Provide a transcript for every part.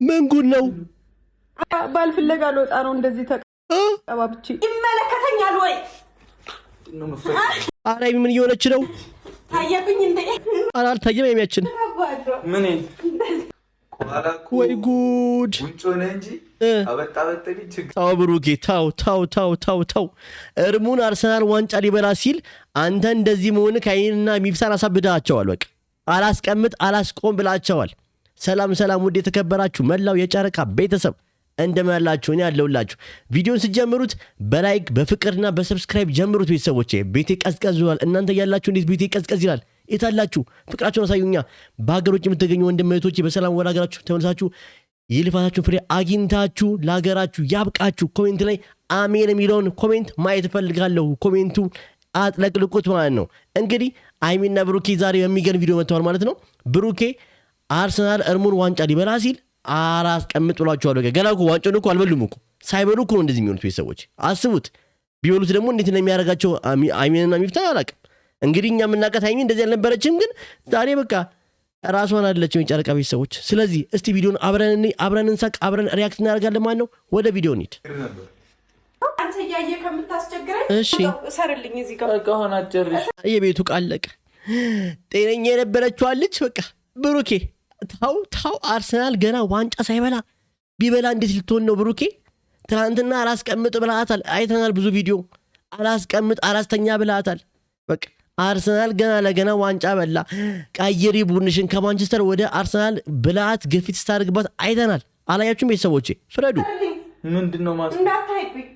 ምን ጉድ ነው? ባል ፍለጋ ልወጣ ነው እንደዚህ ተቀባብቼ ይመለከተኛል ወይ? ኧረ ምን እየሆነች ነው? ታየብኝ እንዴ? ኧረ አልታየም። የሚያችን ምን ወይ ጉድ ውጭ እንጂ አበጣበጥልኝ። ታው ብሩኬ ታው እርሙን አርሰናል ዋንጫ ሊበላ ሲል አንተ እንደዚህ መሆን ካይንና ሚፍታን አሳብዳቸዋል። በቃ አላስቀምጥ አላስቆም ብላቸዋል። ሰላም ውድ የተከበራችሁ መላው የጨረቃ ቤተሰብ እንደምን ያላችሁ? እኔ ያለሁላችሁ። ቪዲዮን ሲጀምሩት በላይክ በፍቅርና በሰብስክራይብ ጀምሩት። ቤተሰቦቼ ቤቴ ቀዝቀዝ ይላል። እናንተ ያላችሁ እንዴት ቤቴ ቀዝቀዝ ይላል? የታላችሁ ፍቅራችሁን አሳዩኛ። በሀገር ውጭ የምትገኙ ወንድም እህቶቼ በሰላም ወደ ሀገራችሁ ተመልሳችሁ የልፋታችሁን ፍሬ አግኝታችሁ ለሀገራችሁ ያብቃችሁ። ኮሜንት ላይ አሜን የሚለውን ኮሜንት ማየት እፈልጋለሁ። ኮሜንቱ አጥለቅልቁት ማለት ነው። እንግዲህ አይሚና ብሩኬ ዛሬ የሚገርም ቪዲዮ መጥተዋል ማለት ነው። ብሩኬ አርሰናል እርሙን ዋንጫ ሊበላ ሲል አላስቀምጥ ብሏቸዋል። ገና እኮ ዋንጫውን እኮ አልበሉም እኮ። ሳይበሉ እኮ ነው እንደዚህ የሚሆኑት ቤተሰቦች። አስቡት። ቢበሉት ደግሞ እንዴት ነው የሚያደርጋቸው? አይሚንና ሚፍታ አላውቅም። እንግዲህ እኛ የምናውቃት አይሚን እንደዚህ አልነበረችም፣ ግን ዛሬ በቃ ራሷን አይደለችም የጨረቃ ቤተሰቦች። ስለዚህ እስቲ ቪዲዮን አብረን እንሳቅ፣ አብረን ሪያክት እናደርጋለን ማለት ነው። ወደ ቪዲዮ እንሂድ። አንተ ያየ ከምታስቸግረኝ እሺ ሰርልኝ እዚህ ጋር ከሆነ አጨርሽ። የቤቱ ቃለቀ ጤነኛ የነበረችው ልጅ በቃ ብሩኬ ታው አርሰናል ገና ዋንጫ ሳይበላ ቢበላ እንዴት ልትሆን ነው? ብሩኬ ትናንትና አላስቀምጥ ብላታል። አይተናል ብዙ ቪዲዮ። አላስቀምጥ አላስተኛ ብላታል። በቃ አርሰናል ገና ለገና ዋንጫ በላ። ቀይሪ ቡድንሽን ከማንቸስተር ወደ አርሰናል ብላት ግፊት ስታደርግባት አይተናል። አላያችሁም? ቤተሰቦቼ ፍረዱ። ምንድነው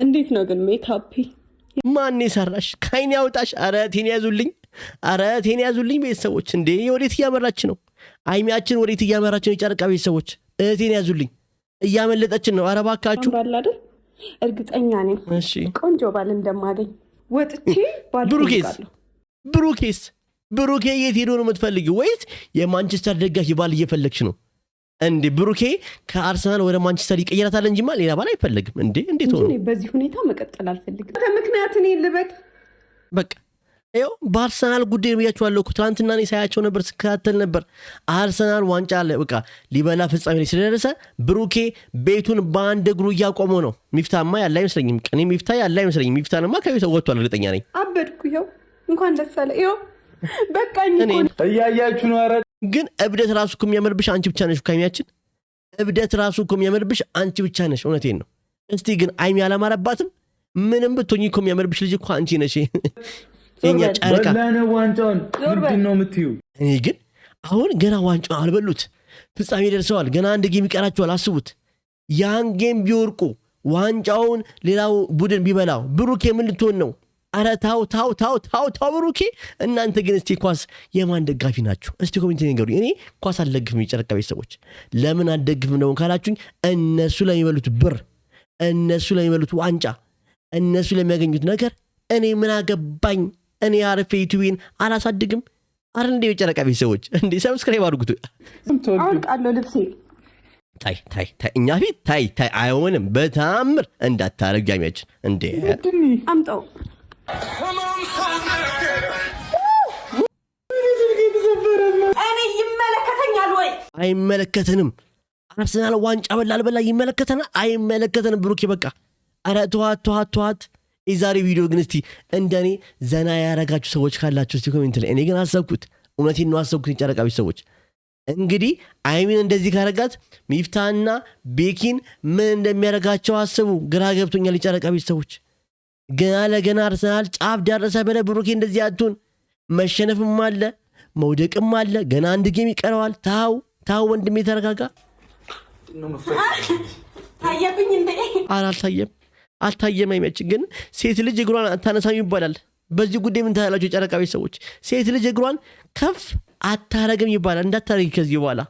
እንዴት ነው ግን ሜካፕ ማን ሰራሽ? ካይን ያውጣሽ። ኧረ ቴን ያዙልኝ ቤተሰቦች። እንዴ ወዴት እያመራች ነው? አይሚያችን ወዴት እያመራች ነው? የጨረቃ ቤተሰቦች እህቴን ያዙልኝ፣ እያመለጠችን ነው። ኧረ እባካችሁ ባል አይደል? እርግጠኛ ነኝ እሺ ቆንጆ ባል እንደማገኝ ወጥቼ ባል ብሩኬ የት ሄዶ ነው የምትፈልጊው? ወይስ የማንቸስተር ደጋፊ ባል እየፈለግሽ ነው እንዴ? ብሩኬ ከአርሰናል ወደ ማንቸስተር ይቀየራታል እንጂማ ሌላ ባል አይፈለግም እንዴ? እንዴት ሆኖ? በዚህ ሁኔታ መቀጠል አልፈልግም። ምክንያት እኔ ልበል በቃ ይኸው በአርሰናል ጉዳይ ብያችኋለሁ እኮ። ትናንትና እኔ ሳያቸው ነበር፣ ስከታተል ነበር። አርሰናል ዋንጫ በቃ ሊበላ ፍጻሜ ላይ ስለደረሰ ብሩኬ ቤቱን በአንድ እግሩ እያቆመው ነው። ሚፍታማ ያለ አይመስለኝም። እኔ ሚፍታ ያለ አይመስለኝም። ሚፍታንማ ከቤት ወጥቷል፣ እርግጠኛ ነኝ። አበድኩ። ይኸው እንኳን ደስ አለ። ይኸው በቃኝ እኮ እያያችሁ ነው። ኧረ ግን እብደት ራሱ እኮ የሚያምርብሽ አንቺ ብቻ ነሽ። ካይሚያችን እብደት ራሱ እኮ የሚያምርብሽ አንቺ ብቻ ነሽ። እውነቴን ነው። እስቲ ግን አይሚ አላማረባትም? ምንም ብትሆኚ እኮ የሚያምርብሽ ልጅ እኮ አንቺ ነሽ። የኛ ጨረቃ ዋንጫውን ምንድነው የምትዩ? እኔ ግን አሁን ገና ዋንጫውን አልበሉት፣ ፍጻሜ ደርሰዋል። ገና አንድ ጌም ይቀራቸዋል። አስቡት። ያን ጌም ቢወርቁ ዋንጫውን ሌላው ቡድን ቢበላው ብሩኬ ምን ልትሆን ነው? ኧረ ታው ብሩኬ። እናንተ ግን እስቲ ኳስ የማን ደጋፊ ናችሁ? እስቲ ኮሜንት ንገሩኝ። እኔ ኳስ አልደግፍም። የጨረቃ ቤተሰቦች ለምን አልደግፍም ነው ካላችሁኝ፣ እነሱ ለሚበሉት ብር፣ እነሱ ለሚበሉት ዋንጫ፣ እነሱ ለሚያገኙት ነገር እኔ ምን አገባኝ? እኔ አርፌ ዩቲዩብን አላሳድግም። አረ እንዴ የጨረቃ ቤተሰቦች እንዴ ሰብስክራይብ አድርጉት። አውልቃለሁ ልብሴ። ታይ እኛ ፊት ታይ አይሆንም። በታምር እንዳታረግ ጃሚያችን እንዴ አምጣው። እኔ ይመለከተኛል ወይ? አይመለከተንም። አርሰናል ዋንጫ በላ አልበላ ይመለከተናል? አይመለከተንም። ብሩኬ በቃ አረ ተዋት። የዛሬ ቪዲዮ ግን እስቲ እንደኔ ዘና ያረጋችሁ ሰዎች ካላችሁ እስቲ ኮሜንት ላይ። እኔ ግን አሰብኩት፣ እውነቴን ነው አሰብኩት። የጨረቃ ቤተሰቦች እንግዲህ አይሚን እንደዚህ ካረጋት ሚፍታና ቤኪን ምን እንደሚያረጋቸው አስቡ። ግራ ገብቶኛል። የጨረቃ ቤተሰቦች ገና ለገና አርሰናል ጫፍ ደረሰ ብለህ ብሩኬ እንደዚህ አትሁን። መሸነፍም አለ መውደቅም አለ። ገና አንድ ጌም ይቀረዋል። ታው ወንድሜ ተረጋጋ። ታየብኝ እንዴ? አልታየም። አይመችም። ግን ሴት ልጅ እግሯን አታነሳም ይባላል። በዚህ ጉዳይ ምን ታላላችሁ የጨረቃ ቤተሰቦች? ሴት ልጅ እግሯን ከፍ አታረግም ይባላል። እንዳታረጊ ከዚህ በኋላ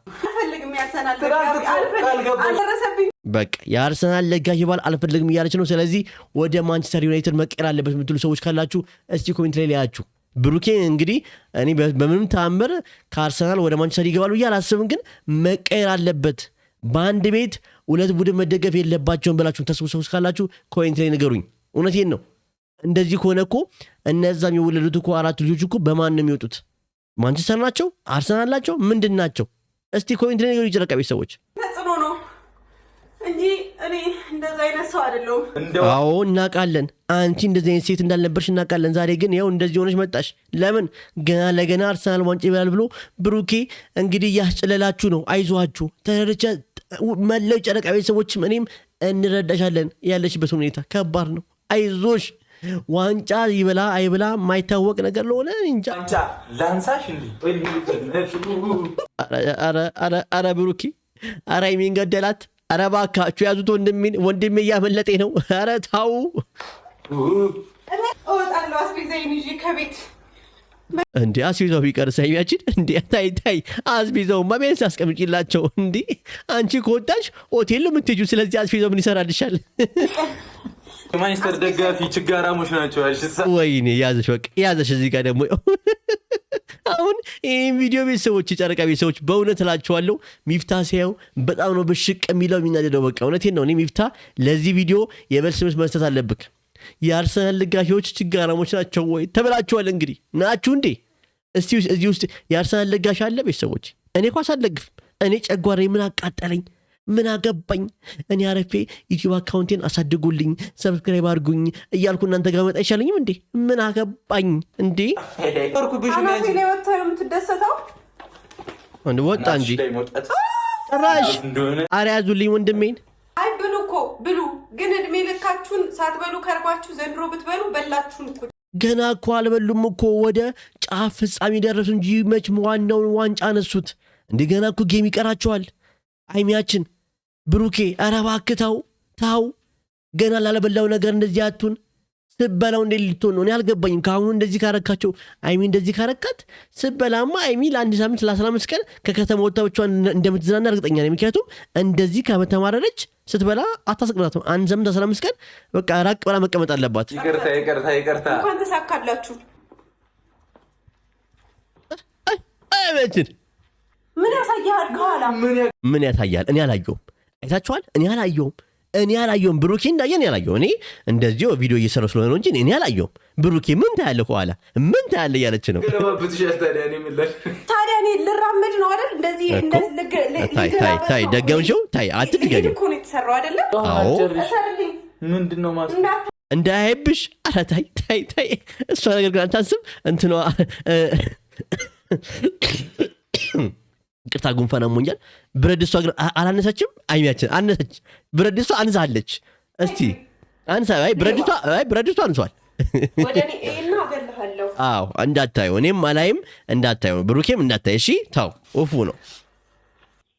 በቃ የአርሰናል ደጋፊ ባል አልፈልግም እያለች ነው። ስለዚህ ወደ ማንቸስተር ዩናይትድ መቀየር አለበት የምትሉ ሰዎች ካላችሁ እስቲ ኮሜንት ላይ ላያችሁ። ብሩኬ እንግዲህ እኔ በምንም ተአምር ከአርሰናል ወደ ማንቸስተር ይገባሉ ብዬ አላስብም። ግን መቀየር አለበት። በአንድ ቤት ሁለት ቡድን መደገፍ የለባቸውም ብላችሁ ተስቡ ሰዎች ካላችሁ ኮሜንት ላይ ንገሩኝ። እውነቴን ነው። እንደዚህ ከሆነ እኮ እነዛም የወለዱት እኮ አራት ልጆች እኮ በማን ነው የሚወጡት? ማንቸስተር ናቸው? አርሰናል ናቸው? ምንድን ናቸው? እስቲ ኮሜንት ላይ ንገሩኝ። ጨረቃ ቤተሰቦች ተጽዕኖ ነው። እንጂ እኔ እንደዛ አይነት ሰው አይደለሁም። አዎ እናውቃለን፣ አንቺ እንደዚህ አይነት ሴት እንዳልነበርሽ እናውቃለን። ዛሬ ግን ይኸው እንደዚህ ሆነሽ መጣሽ። ለምን? ገና ለገና አርሰናል ዋንጫ ይበላል ብሎ ብሩኬ እንግዲህ እያስጨለላችሁ ነው። አይዟችሁ ተረድቼ መለው ጨረቃ ቤተሰቦችም እኔም እንረዳሻለን። ያለሽበት ሁኔታ ከባድ ነው። አይዞሽ ዋንጫ ይበላ አይበላ የማይታወቅ ነገር ለሆነ እንጃ። ላንሳሽ አረ ብሩኬ አረ አይሚን ገደላት። አረ እባካችሁ ያዙት፣ ወንድሜ እያመለጤ ነው። አረ ታው እወጣለሁ አስቤዛዬን ይዤ ከቤት። እንዴ አስቤዛው ቢቀር ሳይያችን እንዴ ታይ አስቤዛውማ ቢያንስ አስቀምጪላቸው። እንዴ አንቺ ከወጣሽ ሆቴል ነው የምትሄጂው። ስለዚህ አስቤዛው ምን ይሰራልሻል? የማንቸስተር ደጋፊ ችጋራሞች ናቸው። ወይኔ ያዘሽ፣ በቃ ያዘሽ። እዚህ ጋር ደግሞ አሁን ይህን ቪዲዮ ቤተሰቦች፣ የጨረቃ ቤተሰቦች በእውነት እላችኋለሁ ሚፍታ ሲያየው በጣም ነው ብሽቅ የሚለው የሚናደደው። በቃ እውነቴን ነው። እኔ ሚፍታ ለዚህ ቪዲዮ የመልስ ምት መስጠት አለብክ። የአርሰናል ደጋፊዎች ችጋራሞች ናቸው ወይ ተብላችኋል። እንግዲህ ናችሁ እንዴ? እስቲ እዚህ ውስጥ የአርሰናል ደጋፊ አለ? ቤተሰቦች እኔ ኳስ አልደግፍም። እኔ ጨጓራዬ ምን አቃጠለኝ፣ ምን አገባኝ። እኔ አረፌ ዩቲዩብ አካውንቴን አሳድጉልኝ፣ ሰብስክራይብ አድርጉኝ እያልኩ እናንተ ጋር መጣ አይሻለኝም እንዴ? ምን አገባኝ እንዴ? አናቴ ላይ ወጥተህ ነው የምትደሰተው? ወጣ እንጂ ጭራሽ። ኧረ ያዙልኝ ወንድሜን። አይ ብሉ እኮ ብሉ፣ ግን እድሜ ልካችሁን ሳትበሉ ከርባችሁ ዘንድሮ ብትበሉ በላችሁን እኮ። ገና እኮ አልበሉም እኮ ወደ ጫፍ ፍጻሜ ደረሱ እንጂ መች ዋናውን ዋንጫ አነሱት እንዴ? ገና እኮ ጌም ይቀራቸዋል። አይሚያችን ብሩኬ ኧረ እባክህ ታው ገና ላለበላው ነገር እንደዚህ አቱን ስበላው እንዴ ልትሆን ነው? እኔ አልገባኝም። ከአሁኑ እንደዚህ ካረካቸው አይሚ እንደዚህ ካረካት ስበላማ አይሚ ለአንድ ሳምንት ለ15 ቀን ከከተማ ወጣ ብቻዋን እንደምትዝናና እርግጠኛ ነኝ። ምክንያቱም እንደዚህ ከተማረረች ስትበላ አታስቅምጣትም። አንድ ሳምንት 15 ቀን በቃ ራቅ ብላ መቀመጥ አለባት። ይቅርታ እንኳን ተሳካላችሁ። አይመችን ምን ያሳያል? ከኋላ ምን ያሳያል? እኔ አላየሁም። አይታችኋል? እኔ አላየሁም። ብሩኬ እንዳየ እኔ አላየሁም። እኔ እንደዚሁ ቪዲዮ እየሰራሁ ስለሆነ ነው እንጂ እኔ አላየሁም። ብሩኬ ምን ታያለህ? ከኋላ ምን ታያለህ እያለች ነው። ታዲያ እኔ ልራመድ ነው አይደል? እንደዚህ ታይ ደገምሽው። ታይ አትድገሚ እኮ ነው የተሰራው አይደለ? አዎ ምንድነው እንዳያይብሽ። ኧረ ታይ እሷ ነገር ግን አታስብ። እንትኗ ቅርታ ጉንፋን አሞኛል። ብረት ድስቷ ግን አላነሳችም። አይሚያችን አነሰች። ብረት ድስቷ አንሳለች። እስቲ አንሳ። ብረት ድስቷ አንሷል። ወደኔ እና አገልሃለሁ። አዎ እንዳታዩ፣ እኔም አላይም እንዳታዩ፣ ብሩኬም እንዳታይ። እሺ ታው ኦፉ ነው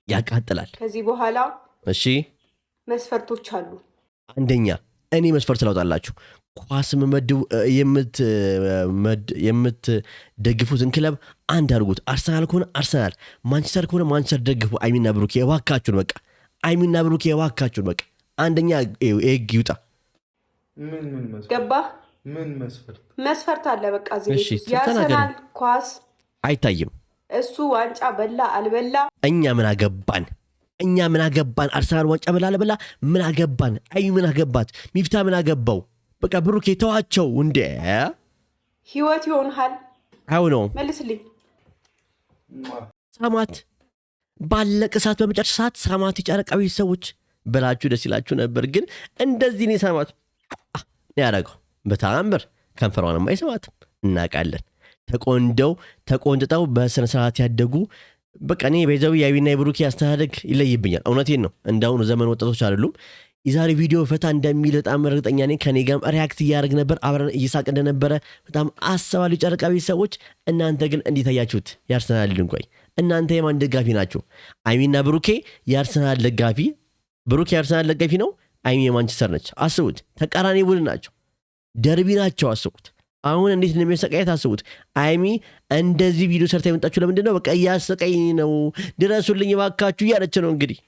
ያቃጥላል። ከዚህ በኋላ እሺ መስፈርቶች አሉ። አንደኛ እኔ መስፈርት ላውጣላችሁ። ኳስ የምትደግፉትን ክለብ አንድ አድርጉት። አርሰናል ከሆነ አርሰናል፣ ማንቸስተር ከሆነ ማንቸስተር ደግፉ። አይሚና ብሩኬ የባካችሁን በቃ አይሚና ብሩኬ የባካችሁን በቃ አንደኛ ህግ ይውጣ። ገባ? ምን መስፈርት አለ? በቃ እዚህ የአርሰናል ኳስ አይታይም። እሱ ዋንጫ በላ አልበላ እኛ ምን አገባን? አርሰናል ዋንጫ በላ አልበላ ምን አገባን? አይ ምን አገባት? ሚፍታ ምን አገባው? በቃ ብሩኬ ተዋቸው እንዴ። ህይወት ይሆንሃል። አው ነው መልስልኝ። ሳማት ባለቀ ሰዓት በመጨረሻ ሰዓት ሳማት የጨረቃዊ ሰዎች በላችሁ ደስ ይላችሁ ነበር። ግን እንደዚህ ነው ሳማት ያደረገው። በታምር ከንፈሯንም አይሰማትም እናውቃለን። ተቆንጥጠው በስነ ስርዓት ያደጉ በቃ እኔ በዛው ያዊና የብሩኬ አስተዳደግ ይለይብኛል። እውነቴን ነው። እንዳሁኑ ዘመን ወጣቶች አይደሉም። የዛሬ ቪዲዮ ፈታ እንደሚል በጣም እርግጠኛ ነኝ። ከኔ ጋርም ሪያክት እያደረግ ነበር፣ አብረን እየሳቅ እንደነበረ በጣም አሰባሉ ጨረቃ ቤተሰቦች። እናንተ ግን እንዴት አያችሁት? የአርሰናል ድንቆይ እናንተ የማን ደጋፊ ናችሁ? አይሚና ብሩኬ የአርሰናል ደጋፊ፣ ብሩኬ የአርሰናል ደጋፊ ነው፣ አይሚ የማንቸስተር ነች። አስቡት፣ ተቃራኒ ቡድን ናቸው፣ ደርቢ ናቸው። አስቡት አሁን እንዴት እንደሚያሰቃያት አስቡት። አይሚ እንደዚህ ቪዲዮ ሰርታ የመጣችሁ ለምንድን ነው? በቃ እያሰቃኝ ነው፣ ድረሱልኝ ባካችሁ እያለች ነው። እንግዲህ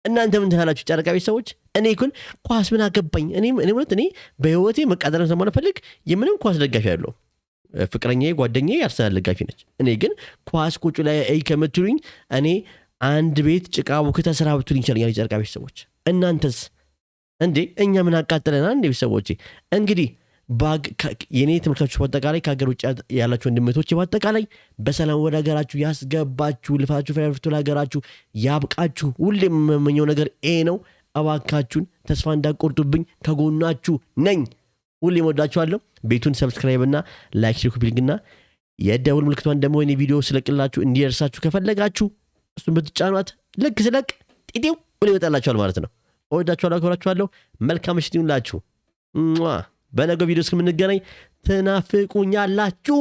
እናንተ ምን ትላላችሁ ጨረቃ ቤተሰቦች? እኔ ግን ኳስ ምን አገባኝ? እኔ በህይወቴ መቃጠልን ስለማልፈልግ የምንም ኳስ ደጋፊ ያለው ፍቅረኛዬ ጓደኛዬ የአርሰናል ደጋፊ ነች። እኔ ግን ኳስ ቁጭ ላይ ከምትሉኝ እኔ አንድ ቤት ጭቃ ቡክተ ስራ ብትሉኝ ይችላል የጨረቃ ቤተሰቦች። እናንተስ እንዴ? እኛ ምን አቃጠለና እንዴ ቤተሰቦቼ? እንግዲህ የኔ ተመልካቾች በአጠቃላይ ከሀገር ውጭ ያላችሁ ወንድመቶች በአጠቃላይ በሰላም ወደ ሀገራችሁ ያስገባችሁ፣ ልፋችሁ ፍሬ ለሀገራችሁ ያብቃችሁ። ሁሌም የምመኘው ነገር ይሄ ነው። እባካችሁን ተስፋ እንዳትቆርጡብኝ ከጎናችሁ ነኝ። ሁሌም ወዳችኋለሁ። ቤቱን ሰብስክራይብ እና ላይክ ሊንክና የደውል ምልክቷን ደግሞ እኔ ቪዲዮ ስለቅላችሁ እንዲደርሳችሁ ከፈለጋችሁ እሱን ብትጫኗት ልክ ስለቅ ጢጢው ብሎ ይወጣላችኋል ማለት ነው። ወዳችኋለሁ፣ አክብራችኋለሁ። መልካም ምሽት ይሁንላችሁ። በነገው ቪዲዮ እስከምንገናኝ ትናፍቁኛላችሁ።